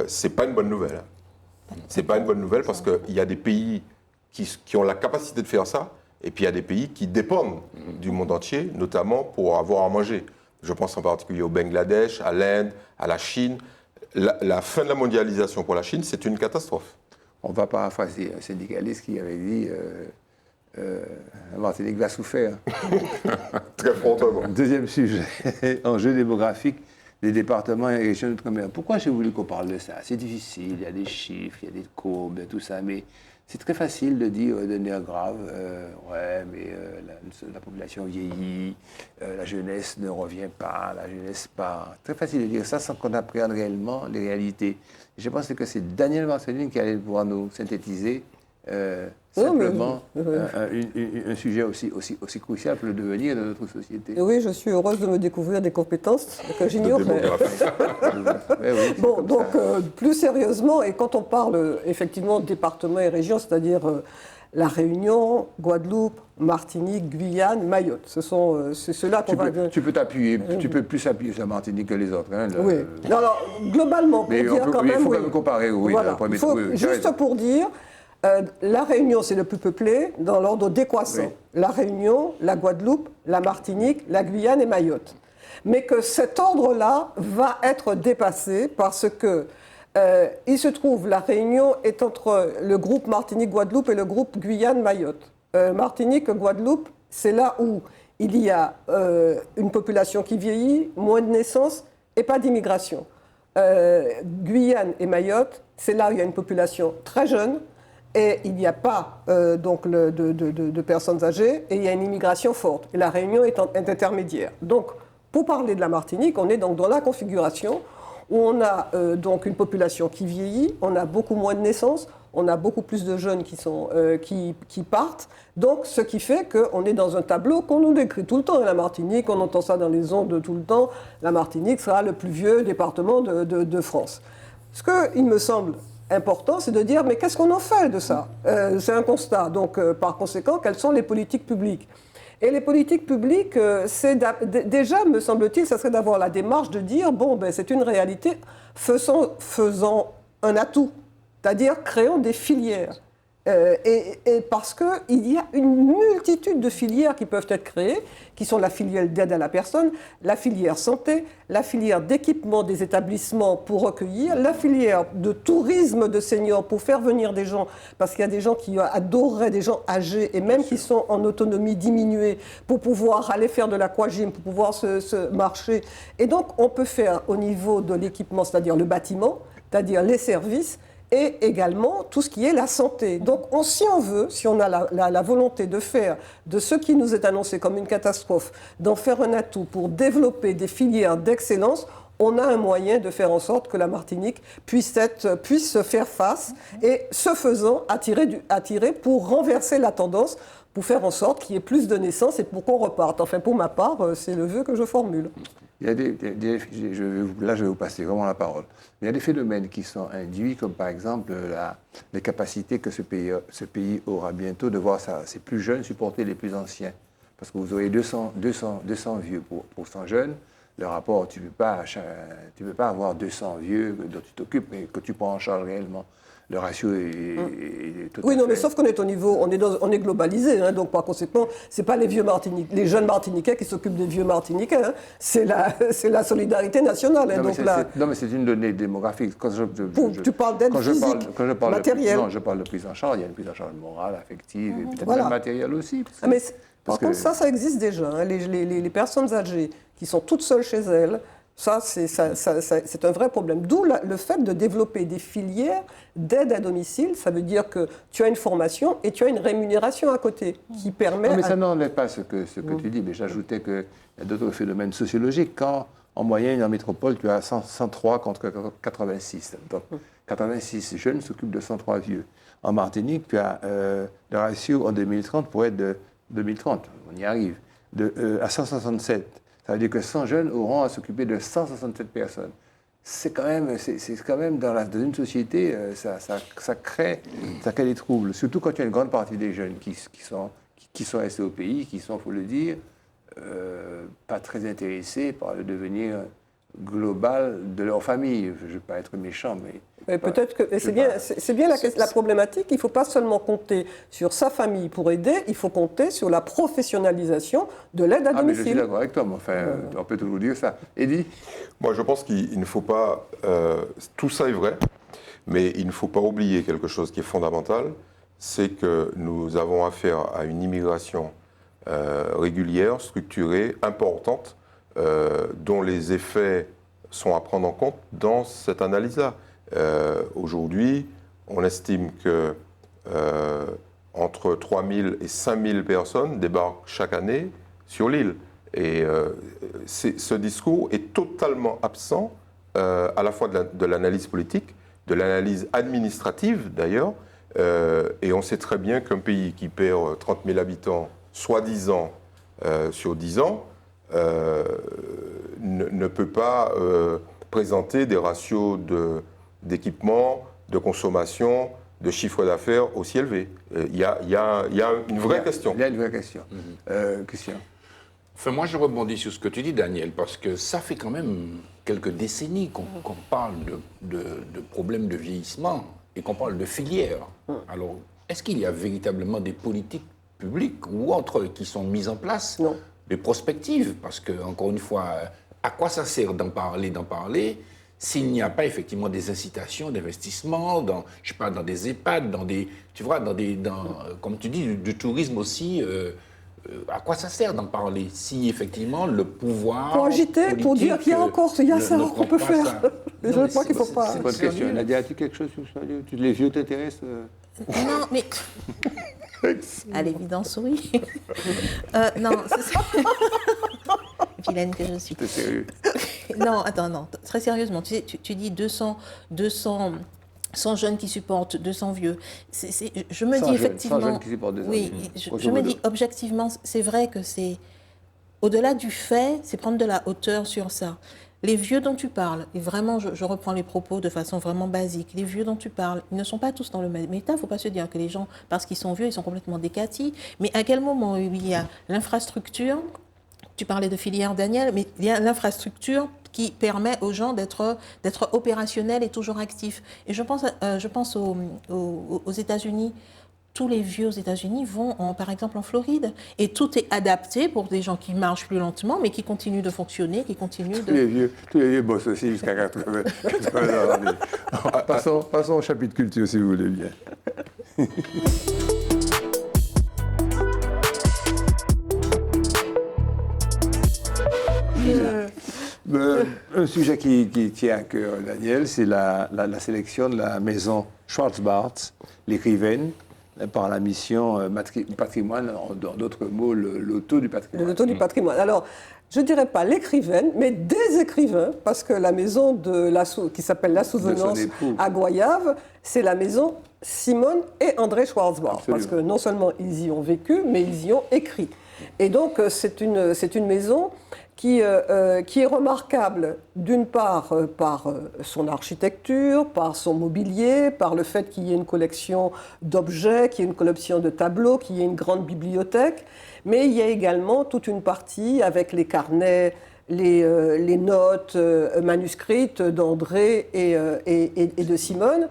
C'est pas une bonne nouvelle. C'est pas une bonne nouvelle parce qu'il y a des pays qui ont la capacité de faire ça, et puis il y a des pays qui dépendent du monde entier, notamment pour avoir à manger. Je pense en particulier au Bangladesh, à l'Inde, à la Chine. La fin de la mondialisation pour la Chine, c'est une catastrophe. On va paraphraser un syndicaliste qui avait dit la Martinique va souffrir. Très fortement. Deuxième sujet, enjeu démographique des départements et régions d'outre-mer. Pourquoi j'ai voulu qu'on parle de ça? C'est difficile, il y a des chiffres, il y a des courbes, tout ça, mais c'est très facile de dire de nerfs graves, la population vieillit, la jeunesse ne revient pas, la jeunesse part. Très facile de dire ça sans qu'on apprenne réellement les réalités. Je pense que c'est Daniel Marceline qui allait pouvoir nous synthétiser simplement un sujet aussi crucial pour le devenir de notre société. Et oui, je suis heureuse de me découvrir des compétences que j'ignore. Bon, donc plus sérieusement, et quand on parle effectivement de départements et régions, c'est-à-dire la Réunion, Guadeloupe, Martinique, Guyane, Mayotte, c'est cela qu'on va dire. Tu peux t'appuyer, tu peux plus appuyer sur la Martinique que les autres. Hein, oui. Non, globalement, pour dire quand même. Il faut quand même comparer, oui. Voilà. Juste pour dire. La Réunion, c'est le plus peuplé dans l'ordre décroissant. Oui. La Réunion, la Guadeloupe, la Martinique, la Guyane et Mayotte. Mais que cet ordre-là va être dépassé parce que il se trouve, la Réunion est entre le groupe Martinique-Guadeloupe et le groupe Guyane-Mayotte. Martinique-Guadeloupe, c'est là où il y a une population qui vieillit, moins de naissances et pas d'immigration. Guyane et Mayotte, c'est là où il y a une population très jeune, et il n'y a pas de personnes âgées, et il y a une immigration forte. Et la Réunion est intermédiaire. Donc, pour parler de la Martinique, on est donc dans la configuration où on a donc une population qui vieillit, on a beaucoup moins de naissances, on a beaucoup plus de jeunes qui partent. Donc, ce qui fait qu'on est dans un tableau qu'on nous décrit tout le temps. Et la Martinique, on entend ça dans les ondes tout le temps, la Martinique sera le plus vieux département de France. Ce qu'il me semble important, c'est de dire, mais qu'est-ce qu'on en fait de ça? C'est un constat. Donc, par conséquent, quelles sont les politiques publiques? Et les politiques publiques, déjà, me semble-t-il, ça serait d'avoir la démarche de dire, c'est une réalité, faisant un atout, c'est-à-dire créons des filières. Et parce qu'il y a une multitude de filières qui peuvent être créées, qui sont la filière d'aide à la personne, la filière santé, la filière d'équipement des établissements pour recueillir, la filière de tourisme de seniors pour faire venir des gens, parce qu'il y a des gens qui adoreraient des gens âgés et même qui sont en autonomie diminuée pour pouvoir aller faire de l'aquagym, pour pouvoir se marcher. Et donc, on peut faire au niveau de l'équipement, c'est-à-dire le bâtiment, c'est-à-dire les services, et également tout ce qui est la santé. Donc, si on veut, si on a la volonté de faire de ce qui nous est annoncé comme une catastrophe, d'en faire un atout pour développer des filières d'excellence, on a un moyen de faire en sorte que la Martinique puisse faire face et, ce faisant, attirer pour renverser la tendance, pour faire en sorte qu'il y ait plus de naissances et pour qu'on reparte. Enfin, pour ma part, c'est le vœu que je formule. Il y a là, je vais vous passer vraiment la parole. Mais il y a des phénomènes qui sont induits, comme par exemple les capacités que ce pays aura bientôt de voir ses plus jeunes supporter les plus anciens. Parce que vous aurez 200 vieux pour 100 jeunes. Le rapport, tu ne peux pas avoir 200 vieux dont tu t'occupes et que tu prends en charge réellement. Le ratio est tout à fait... Oui, non, mais sauf qu'on est au niveau, on est globalisé, hein, donc par conséquent, c'est pas les jeunes Martiniquais qui s'occupent des vieux Martiniquais, hein, c'est la solidarité nationale. Hein, non, mais c'est une donnée démographique. Tu parles d'aide physique, matérielle. Non, je parle de prise en charge. Il y a une prise en charge morale, affective, et peut-être même matérielle aussi. Par contre, ça existe déjà. Hein, les personnes âgées qui sont toutes seules chez elles. Ça, c'est un vrai problème. D'où le fait de développer des filières d'aide à domicile. Ça veut dire que tu as une formation et tu as une rémunération à côté qui permet... Non, mais ça n'enlève pas ce que tu dis. Mais j'ajoutais qu'il y a d'autres phénomènes sociologiques. Quand, en moyenne, en métropole, tu as 103 contre 86. Donc, 86 jeunes s'occupent de 103 vieux. En Martinique, tu as le ratio en 2030 pour être de 2030. On y arrive. À 167. Ça veut dire que 100 jeunes auront à s'occuper de 167 personnes. C'est quand même dans une société, ça crée des troubles. Surtout quand il y a une grande partie des jeunes qui sont restés au pays, qui sont, il faut le dire, pas très intéressés par le devenir global de leur famille. Je ne veux pas être méchant, mais... Peut-être que c'est bien la problématique. Il ne faut pas seulement compter sur sa famille pour aider, il faut compter sur la professionnalisation de l'aide à domicile. Mais je suis d'accord avec toi, mais enfin, on peut toujours dire ça. Eddy ? Moi, je pense qu'il ne faut pas... tout ça est vrai, mais il ne faut pas oublier quelque chose qui est fondamental, c'est que nous avons affaire à une immigration régulière, structurée, importante, dont les effets sont à prendre en compte dans cette analyse-là. Aujourd'hui, on estime que entre 3 000 et 5 000 personnes débarquent chaque année sur l'île. Et ce discours est totalement absent à la fois de l'analyse politique, de l'analyse administrative d'ailleurs. Et on sait très bien qu'un pays qui perd 30 000 habitants, soi-disant, sur 10 ans, ne peut pas présenter des ratios d'équipement, de consommation, de chiffre d'affaires aussi élevés. Il y a une vraie question. Il y a une vraie question. Christian. Enfin, moi, je rebondis sur ce que tu dis, Daniel, parce que ça fait quand même quelques décennies qu'on parle de problèmes de vieillissement et qu'on parle de filières. Alors, est-ce qu'il y a véritablement des politiques publiques ou autres qui sont mises en place? Non. Des prospectives? Parce que, encore une fois, à quoi ça sert d'en parler s'il n'y a pas effectivement des incitations d'investissement, dans des EHPAD, comme tu dis, du tourisme aussi. À quoi ça sert d'en parler si effectivement le pouvoir pour agiter, pour dire qu'il y a ça qu'on peut faire. Je crois qu'il ne faut pas. C'est pas une question. Nadia, as-tu quelque chose sur ça? Les vieux t'intéressent? Non, mais à l'évidence, oui. Non, c'est ça. Vilaine que je suis. T'es sérieux? Non, attends, non. Très sérieusement, tu dis 100 jeunes qui supportent 200 vieux. Je me dis effectivement... 100 jeunes qui supportent 200 oui, vieux. je me dis objectivement, c'est vrai que c'est... Au-delà du fait, c'est prendre de la hauteur sur ça. Les vieux dont tu parles, et vraiment, je reprends les propos de façon vraiment basique, les vieux dont tu parles, ils ne sont pas tous dans le même état. Il ne faut pas se dire que les gens, parce qu'ils sont vieux, ils sont complètement décatis. Mais à quel moment il y a l'infrastructure, tu parlais de filière, Daniel, mais il y a l'infrastructure qui permet aux gens d'être opérationnels et toujours actifs. Et je pense aux États-Unis, tous les vieux aux États-Unis vont, par exemple, en Floride. Et tout est adapté pour des gens qui marchent plus lentement, mais qui continuent de fonctionner, qui continuent de... Tous les vieux bossent aussi jusqu'à 80 ans. Passons au chapitre culture, si vous voulez bien. Un sujet qui tient à cœur, Daniel, c'est la sélection de la maison Schwarzbart, l'écrivaine, par la mission patrimoine, en d'autres mots, le loto du patrimoine. Le loto du patrimoine. Alors, je ne dirais pas l'écrivaine, mais des écrivains, parce que la maison qui s'appelle La Souvenance à Goyave, c'est la maison Simone et André Schwarzbart. Absolument. Parce que non seulement ils y ont vécu, mais ils y ont écrit. Et donc, c'est une maison qui est remarquable, d'une part, par son architecture, par son mobilier, par le fait qu'il y ait une collection d'objets, qu'il y ait une collection de tableaux, qu'il y ait une grande bibliothèque, mais il y a également toute une partie avec les carnets, les notes manuscrites d'André et de Simone.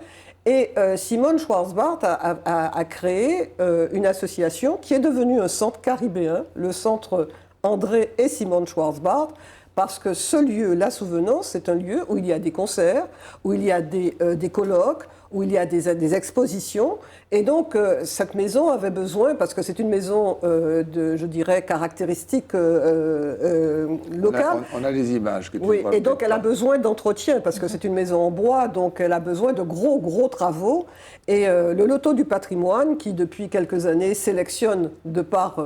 Et Simone Schwarzbart a créé une association qui est devenue un centre caribéen, le centre André et Simone Schwarzbart, parce que ce lieu, La Souvenance, c'est un lieu où il y a des concerts, où il y a des colloques, où il y a des expositions. Et donc, cette maison avait besoin, parce que c'est une maison, je dirais, caractéristique locale. On a des images que tu oui, vois. Et donc, elle a besoin d'entretien, parce que c'est une maison en bois, donc elle a besoin de gros travaux. Et le loto du patrimoine, qui depuis quelques années sélectionne de par...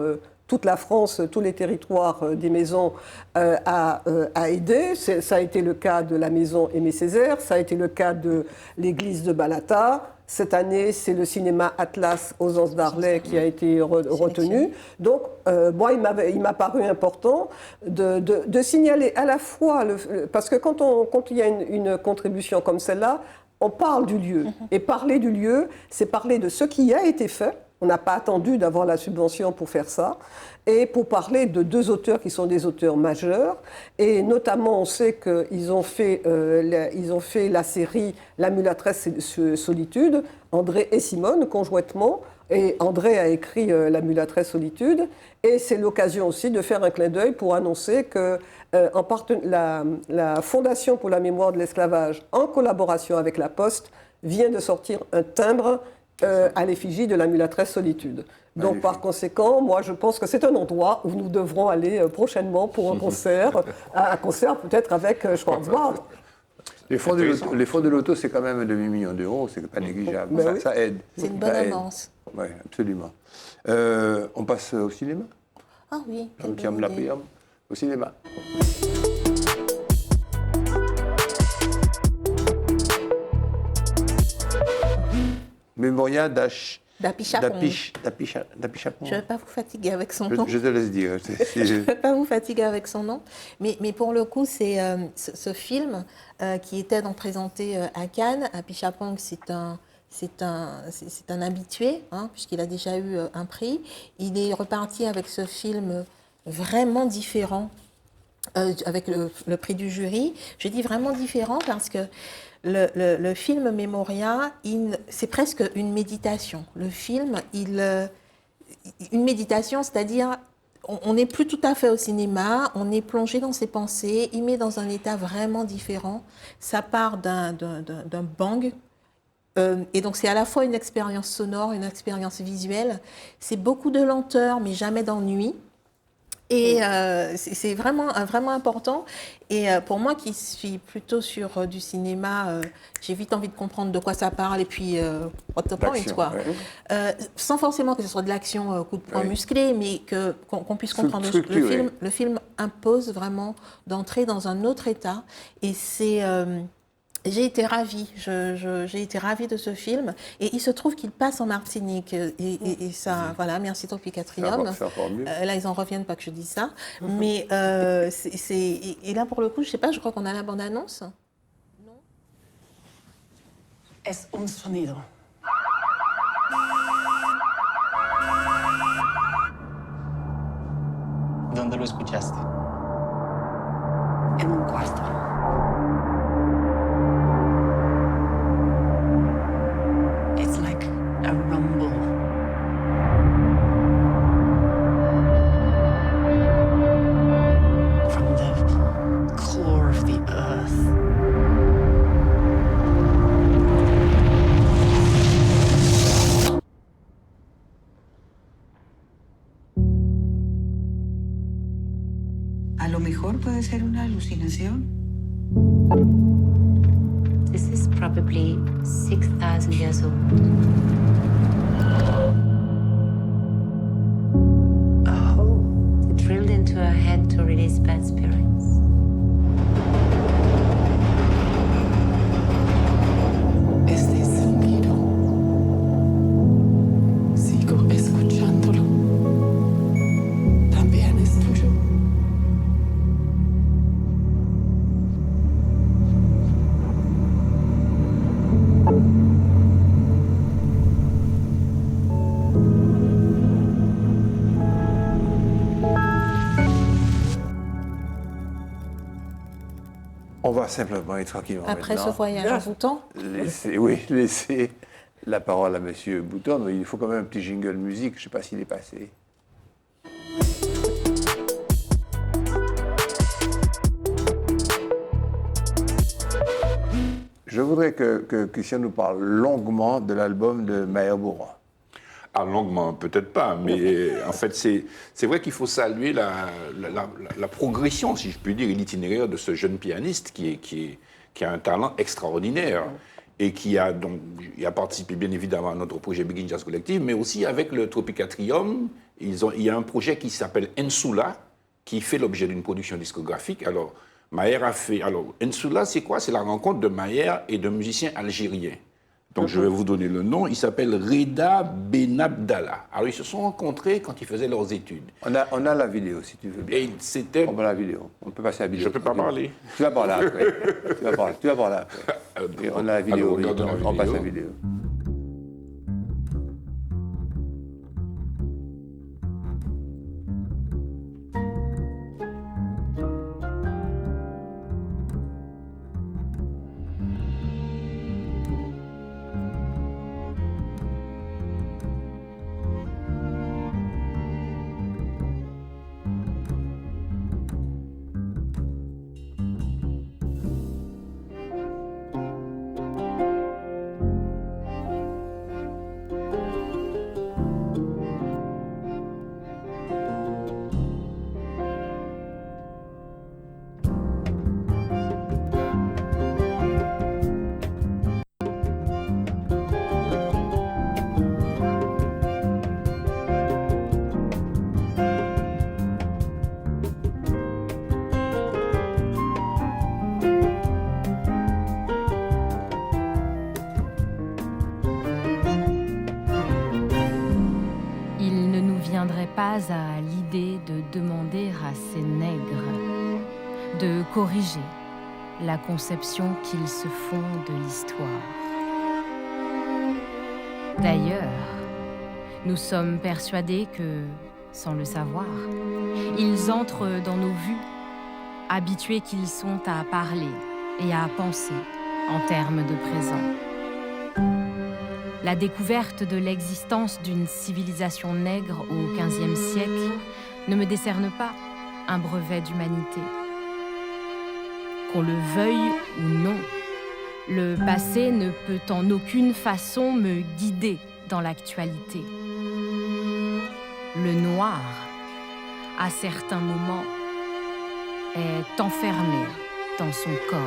toute la France, tous les territoires des maisons a aidé. Ça a été le cas de la maison Aimé Césaire, ça a été le cas de l'église de Balata. Cette année, c'est le cinéma Atlas aux Anses d'Arlet qui a été retenu. Donc, moi, il m'a paru important de signaler à la fois, parce que quand il y a une contribution comme celle-là, on parle du lieu. Et parler du lieu, c'est parler de ce qui a été fait. On n'a pas attendu d'avoir la subvention pour faire ça. Et pour parler de deux auteurs qui sont des auteurs majeurs. Et notamment, on sait qu'ils ont fait la série La Mulâtresse Solitude, André et Simone, conjointement. Et André a écrit La Mulâtresse Solitude. Et c'est l'occasion aussi de faire un clin d'œil pour annoncer que la Fondation pour la mémoire de l'esclavage, en collaboration avec la Poste, vient de sortir un timbre à l'effigie de La Mulâtresse Solitude. Donc, par conséquent, moi, je pense que c'est un endroit où nous devrons aller prochainement pour un concert peut-être avec Schwarzbart. Les fonds de l'auto, c'est quand même 1 demi-million d'euros, c'est pas négligeable. Ben Ça aide. C'est une bonne avance. Oui, absolument. On passe au cinéma. Ah oui. Au cinéma. Mémoria d'Api Chapon. Je ne vais pas vous fatiguer avec son nom. Je te laisse dire. Je ne vais pas vous fatiguer avec son nom. Mais pour le coup, c'est ce film qui était donc présenté à Cannes. Api Chapon, c'est un habitué, hein, puisqu'il a déjà eu un prix. Il est reparti avec ce film vraiment différent, avec le prix du jury. Je dis vraiment différent parce que le film Mémoria, c'est presque une méditation. Le film, une méditation, c'est-à-dire on n'est plus tout à fait au cinéma, on est plongé dans ses pensées, il met dans un état vraiment différent. Ça part d'un bang. Et donc c'est à la fois une expérience sonore, une expérience visuelle. C'est beaucoup de lenteur, mais jamais d'ennui. Et c'est vraiment important. Et pour moi qui suis plutôt sur du cinéma, j'ai vite envie de comprendre de quoi ça parle et puis what the point, quoi. Ouais. Sans forcément que ce soit de l'action coup de poing musclé, mais qu'on puisse comprendre le film impose vraiment d'entrer dans un autre état. Et c'est... J'ai été ravie, j'ai été ravie de ce film et il se trouve qu'il passe en Martinique et ça, voilà, merci Tropicatrium. Là ils en reviennent pas que je dise ça, mais et là pour le coup je sais pas, je crois qu'on a la bande-annonce. Non. Es un sonido. ¿Dónde lo escuchaste? En un cuarto. It's like a rumble lo mejor puede ser una alucinación. This is probably 6,000 years old. Oh. They drilled into her head to release bad spirits. Este sonido. Sigo escuchándolo. También es tuyo. On va simplement et tranquillement Après maintenant ce voyage en Bhoutan, laisser la parole à M. Bouton. Il faut quand même un petit jingle musique, je ne sais pas s'il est passé. Je voudrais que Christian nous parle longuement de l'album de Maher Bora. Ah, longuement, peut-être pas, mais en fait, c'est vrai qu'il faut saluer la progression, si je puis dire, et l'itinéraire de ce jeune pianiste qui a un talent extraordinaire et qui a participé bien évidemment à notre projet Begin Jazz Collective, mais aussi avec le Tropicatrium. Il y a un projet qui s'appelle Ensula, qui fait l'objet d'une production discographique. Alors, Maher a fait... Alors, Ensula, c'est quoi? C'est la rencontre de Maher et d'un musicien algérien. Donc, je vais vous donner le nom. Il s'appelle Reda Benabdallah. Alors, ils se sont rencontrés quand ils faisaient leurs études. On a la vidéo, si tu veux bien. Et c'était... On a la vidéo. On peut passer à la vidéo. Je ne peux pas parler. Tu vas parler après. tu vas parler après. Et on a la vidéo. Alors, on passe la vidéo. Pas à l'idée de demander à ces nègres de corriger la conception qu'ils se font de l'histoire. D'ailleurs, nous sommes persuadés que, sans le savoir, ils entrent dans nos vues, habitués qu'ils sont à parler et à penser en termes de présent. La découverte de l'existence d'une civilisation nègre au XVe siècle ne me décerne pas un brevet d'humanité. Qu'on le veuille ou non, le passé ne peut en aucune façon me guider dans l'actualité. Le noir, à certains moments, est enfermé dans son corps.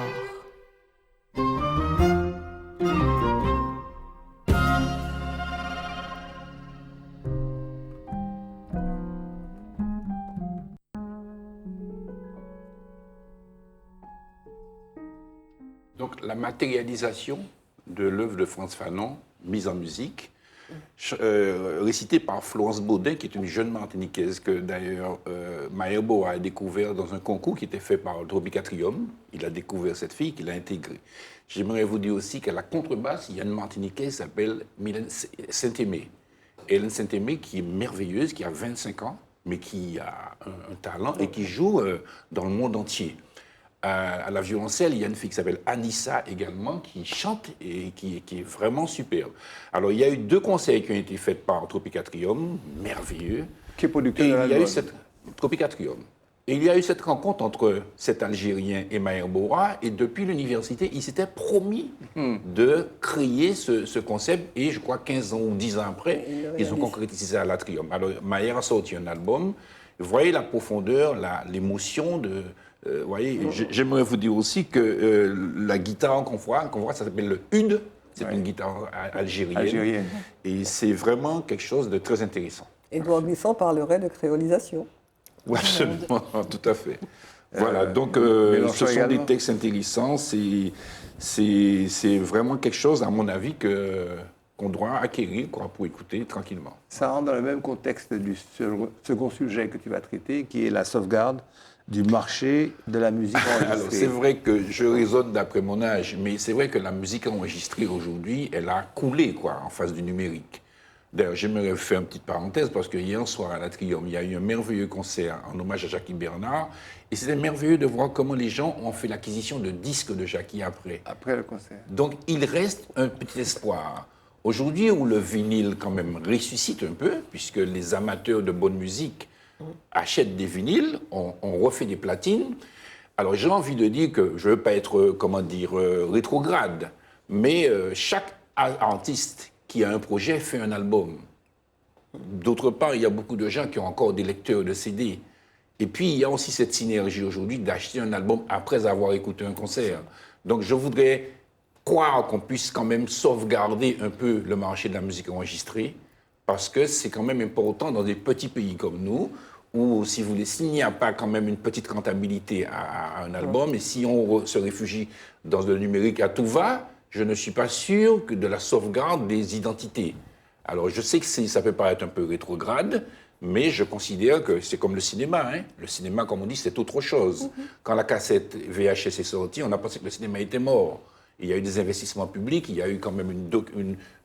Donc, la matérialisation de l'œuvre de Frantz Fanon, mise en musique, récitée par Florence Baudin, qui est une jeune Martiniquaise que d'ailleurs Maher Bora a découvert dans un concours qui était fait par le Tropicatrium. Il a découvert cette fille qu'il a intégrée. J'aimerais vous dire aussi qu'à la contrebasse, il y a une Martiniquaise qui s'appelle Mylène Saint-Aimé. Hélène Saint-Aimé, qui est merveilleuse, qui a 25 ans, mais qui a un talent et qui joue dans le monde entier. À la violoncelle, il y a une fille qui s'appelle Anissa également, qui chante et qui est vraiment superbe. Alors, il y a eu 2 concerts qui ont été faits par Tropicatrium, merveilleux. Qui est producteur et de il y a eu l'album? cette Tropicatrium. Et il y a eu cette rencontre entre cet Algérien et Maher Bora, et depuis l'université, ils s'étaient promis de créer ce concept, et je crois 15 ans ou 10 ans après, ils ont concrétisé à l'Atrium. Alors, Maher a sorti un album Vous voyez la profondeur, l'émotion de... vous voyez, j'aimerais vous dire aussi que la guitare qu'on voit, ça s'appelle le oud. C'est une guitare algérienne. Et c'est vraiment quelque chose de très intéressant. Édouard Glissant parlerait de créolisation. Oui, absolument, tout à fait. Voilà, donc ce sont des textes intéressants. C'est vraiment quelque chose, à mon avis, qu'on doit acquérir pour écouter tranquillement. Ça rentre dans le même contexte du second sujet que tu vas traiter, qui est la sauvegarde du marché de la musique enregistrée. Alors, c'est vrai que je raisonne d'après mon âge, mais c'est vrai que la musique enregistrée aujourd'hui, elle a coulé en face du numérique. D'ailleurs, j'aimerais faire une petite parenthèse, parce que hier soir à l'Atrium, il y a eu un merveilleux concert en hommage à Jackie Bernard, et c'était merveilleux de voir comment les gens ont fait l'acquisition de disques de Jackie après. Après le concert. Donc, il reste un petit espoir. Aujourd'hui, où le vinyle, quand même, ressuscite un peu, puisque les amateurs de bonne musique achètent des vinyles, on refait des platines. Alors, j'ai envie de dire que je ne veux pas être, rétrograde, mais chaque artiste qui a un projet fait un album. D'autre part, il y a beaucoup de gens qui ont encore des lecteurs de CD. Et puis, il y a aussi cette synergie aujourd'hui d'acheter un album après avoir écouté un concert. Donc, je voudrais croire qu'on puisse quand même sauvegarder un peu le marché de la musique enregistrée, parce que c'est quand même important dans des petits pays comme nous, où, si vous voulez, s'il n'y a pas quand même une petite rentabilité à un album, et si on se réfugie dans le numérique à tout va, je ne suis pas sûr que de la sauvegarde des identités. Alors, je sais que ça peut paraître un peu rétrograde, mais je considère que c'est comme le cinéma. Le cinéma, comme on dit, c'est autre chose. Quand la cassette VHS est sortie, on a pensé que le cinéma était mort. Il y a eu des investissements publics, il y a eu quand même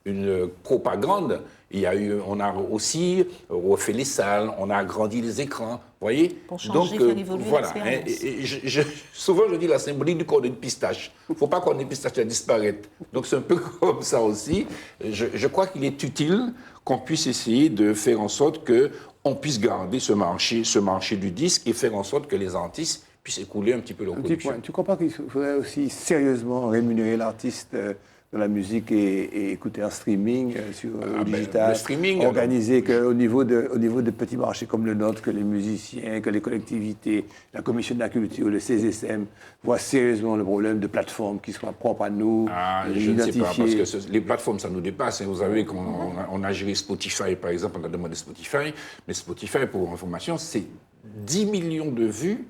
une propagande. On a aussi refait les salles, on a agrandi les écrans, vous voyez. Pour changer, faire évoluer l'expérience. Souvent, je dis la symbolique du corps de pistache. Il ne faut pas qu'on ait pistache à disparaître. Donc, c'est un peu comme ça aussi. Je crois qu'il est utile qu'on puisse essayer de faire en sorte qu'on puisse garder ce marché du disque et faire en sorte que les artistes puissent écouler un petit peu leur production. Tu comprends qu'il faudrait aussi sérieusement rémunérer l'artiste de la musique et écouter un streaming sur digital, le streaming, organiser qu'au niveau de petits marchés comme le nôtre, que les musiciens, que les collectivités, la Commission de la culture, le CSSM voient sérieusement le problème de plateformes qui soient propres à nous. Je ne sais pas, parce que les plateformes, ça nous dépasse. Vous savez qu'on a géré Spotify, par exemple, on a demandé Spotify, mais Spotify, pour information, c'est 10 millions de vues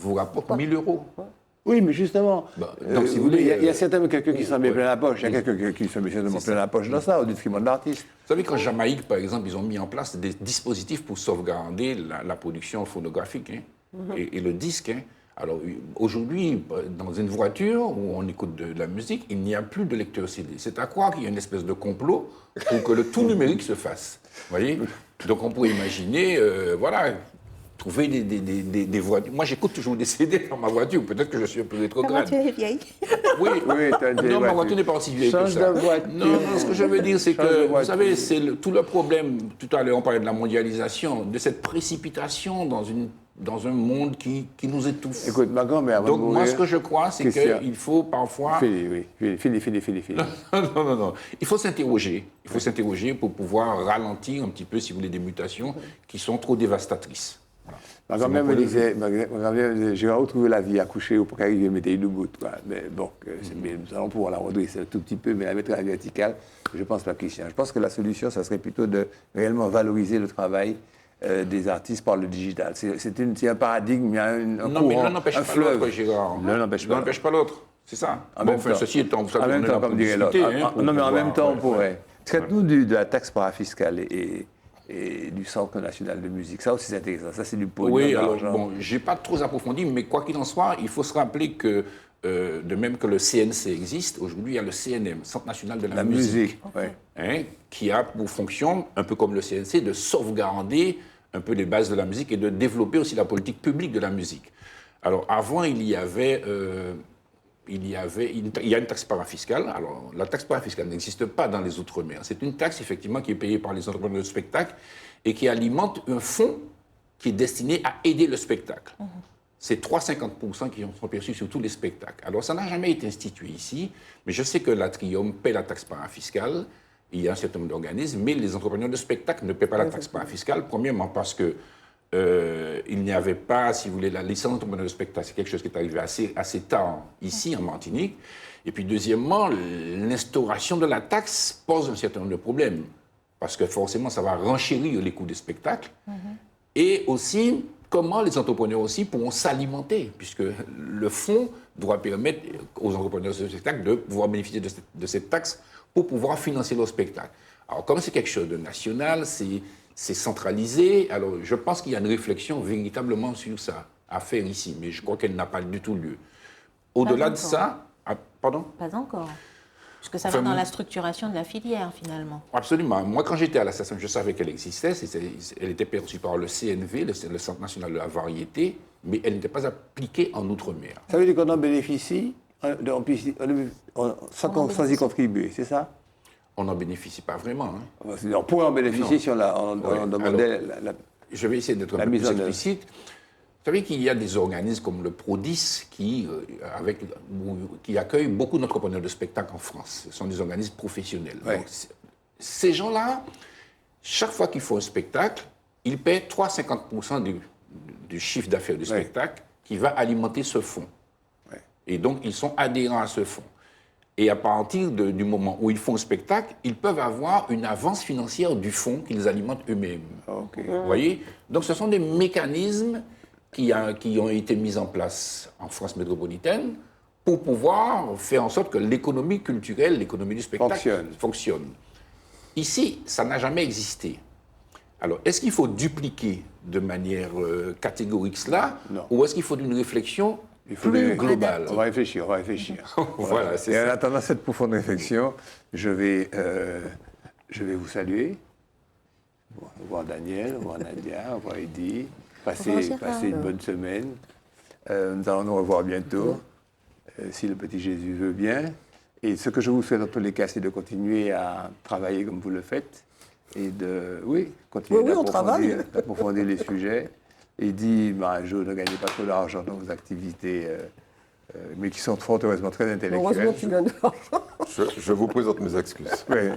vous rapporte 1 000 €. Oui, mais justement, donc, si vous voulez, il y a certainement quelqu'un qui s'en met plein la poche. Il y a quelqu'un qui se met certainement plein la poche dans ça, au détriment de l'artiste. Vous savez qu'en Jamaïque, par exemple, ils ont mis en place des dispositifs pour sauvegarder la production phonographique et le disque. Alors, aujourd'hui, dans une voiture où on écoute de la musique, il n'y a plus de lecteur CD. C'est à croire qu'il y a une espèce de complot pour que le tout numérique se fasse. Vous voyez? Donc, on pourrait imaginer, trouver des voitures. Moi, j'écoute toujours des CD dans ma voiture. Peut-être que je suis un peu rétrograde. Ta voiture est vieille. Oui, non, ma voiture n'est pas aussi vieille que ça. Non, ce que je veux dire, c'est que, vous savez, c'est tout le problème, tout à l'heure, on parlait de la mondialisation, de cette précipitation dans un monde qui nous étouffe. Écoute, ma grand-mère... Donc, moi, ce que je crois, c'est qu'il faut parfois... Fini. Non. Il faut s'interroger. Il faut s'interroger pour pouvoir ralentir un petit peu, si vous voulez, des mutations qui sont trop dévastatrices. Ma grand-mère me disait, j'ai retrouvé la vie accouchée au point qu'arriver mettre une bout. Mais bon, nous allons pouvoir la redresser un tout petit peu, mais la mettre à la verticale, je ne pense pas, Christian. Je pense que la solution, ça serait plutôt de réellement valoriser le travail des artistes par le digital. C'est un paradigme, il y a un courant, mais l'un n'empêche pas l'autre, Gérard. L'un n'empêche pas l'autre, c'est ça. Ceci étant, vous savez, en même temps, comme dirait l'autre. Non, mais en même temps, on pourrait. Traite-nous de la taxe parafiscale et du Centre national de musique. Ça aussi, c'est intéressant. Ça, c'est du pognon. Oui, alors, je n'ai pas trop approfondi, mais quoi qu'il en soit, il faut se rappeler que, de même que le CNC existe, aujourd'hui, il y a le CNM, Centre national de la musique. Qui a pour fonction, un peu comme le CNC, de sauvegarder un peu les bases de la musique et de développer aussi la politique publique de la musique. Alors, avant, il y a une taxe parafiscale. Alors, la taxe parafiscale n'existe pas dans les Outre-mer. C'est une taxe, effectivement, qui est payée par les entrepreneurs de spectacle et qui alimente un fonds qui est destiné à aider le spectacle. C'est 3,50% qui sont perçus sur tous les spectacles. Alors, ça n'a jamais été institué ici, mais je sais que l'Atrium paie la taxe parafiscale. Il y a un certain nombre d'organismes, mais les entrepreneurs de spectacle ne paient pas la taxe parafiscale, premièrement parce que il n'y avait pas, si vous voulez, la licence d'entrepreneur de spectacle, c'est quelque chose qui est arrivé assez tard ici, en Martinique. Et puis, deuxièmement, l'instauration de la taxe pose un certain nombre de problèmes, parce que forcément, ça va renchérir les coûts des spectacles. Et aussi, comment les entrepreneurs aussi pourront s'alimenter, puisque le fonds doit permettre aux entrepreneurs de spectacle de pouvoir bénéficier de cette taxe pour pouvoir financer leur spectacle. Alors, comme c'est quelque chose de national, c'est centralisé, alors je pense qu'il y a une réflexion véritablement sur ça à faire ici, mais je crois qu'elle n'a pas du tout lieu. Au-delà de ça... pardon ? Pas encore. Parce que ça va dans la structuration de la filière, finalement. Absolument. Moi, quand j'étais à la station, je savais qu'elle existait. Elle était perçue par le CNV, le Centre national de la variété, mais elle n'était pas appliquée en Outre-mer. Ça veut dire qu'on en bénéficie sans y contribuer, c'est ça? On n'en bénéficie pas vraiment. Hein. On pourrait en bénéficier si on demandait je vais essayer d'être un peu plus explicite. Vous savez qu'il y a des organismes comme le Prodis qui accueillent beaucoup d'entrepreneurs de spectacle en France. Ce sont des organismes professionnels. Ouais. Donc, ces gens-là, chaque fois qu'ils font un spectacle, ils paient 3,50% du chiffre d'affaires du spectacle qui va alimenter ce fonds. Ouais. Et donc, ils sont adhérents à ce fonds. Et à partir du moment où ils font un spectacle, ils peuvent avoir une avance financière du fonds qu'ils alimentent eux-mêmes. Okay. Vous voyez? Donc, ce sont des mécanismes qui ont été mis en place en France métropolitaine pour pouvoir faire en sorte que l'économie culturelle, l'économie du spectacle fonctionne. Ici, ça n'a jamais existé. Alors, est-ce qu'il faut dupliquer de manière catégorique cela? Non. Ou est-ce qu'il faut une réflexion plus globale? On va réfléchir. Voilà, c'est ça. Et ça. en attendant cette profonde réflexion, je vais vous saluer, voir Daniel, voir Nadia, voir Eddy. Passez une bonne semaine. Nous allons nous revoir bientôt, si le petit Jésus veut bien. Et ce que je vous souhaite dans tous les cas, c'est de continuer à travailler comme vous le faites et de, continuer d'approfondir les sujets. Et dit, je ne gagnez pas trop d'argent dans vos activités, mais qui sont fort heureusement très intellectuelles. Heureusement que tu gagnes de l'argent. Je vous présente mes excuses. Oui.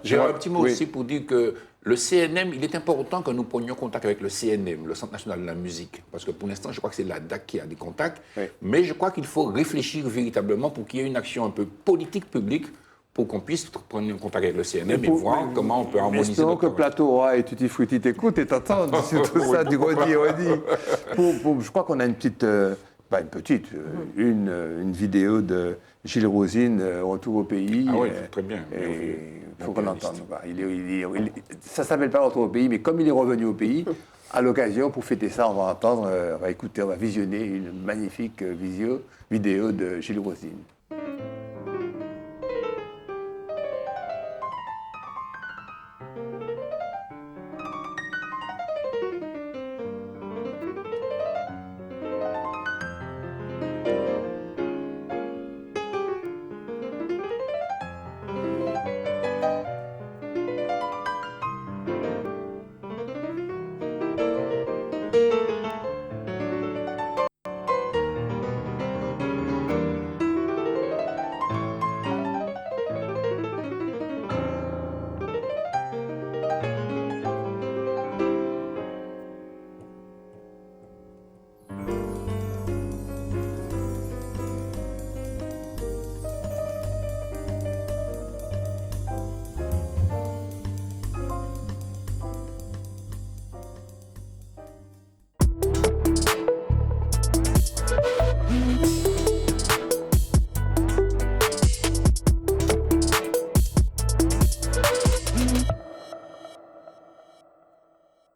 J'ai un petit mot aussi pour dire que le CNM, il est important que nous prenions contact avec le CNM, le Centre national de la musique, parce que pour l'instant, je crois que c'est la DAC qui a des contacts, mais je crois qu'il faut réfléchir véritablement pour qu'il y ait une action un peu politique publique pour qu'on puisse prendre contact avec le CNM et voir comment on peut harmoniser. Espérons que Plateau Roi et Tutti Frutti t'écoutent et t'entendent sur tout ça, du redit. Je crois qu'on a une vidéo de Gilles Rosine, Retour au pays. Ah oui, très bien. Il faut qu'on l'entende. Ça ne s'appelle pas Retour au pays, mais comme il est revenu au pays, à l'occasion, pour fêter ça, on va entendre, on va écouter, on va visionner une magnifique vidéo de Gilles Rosine.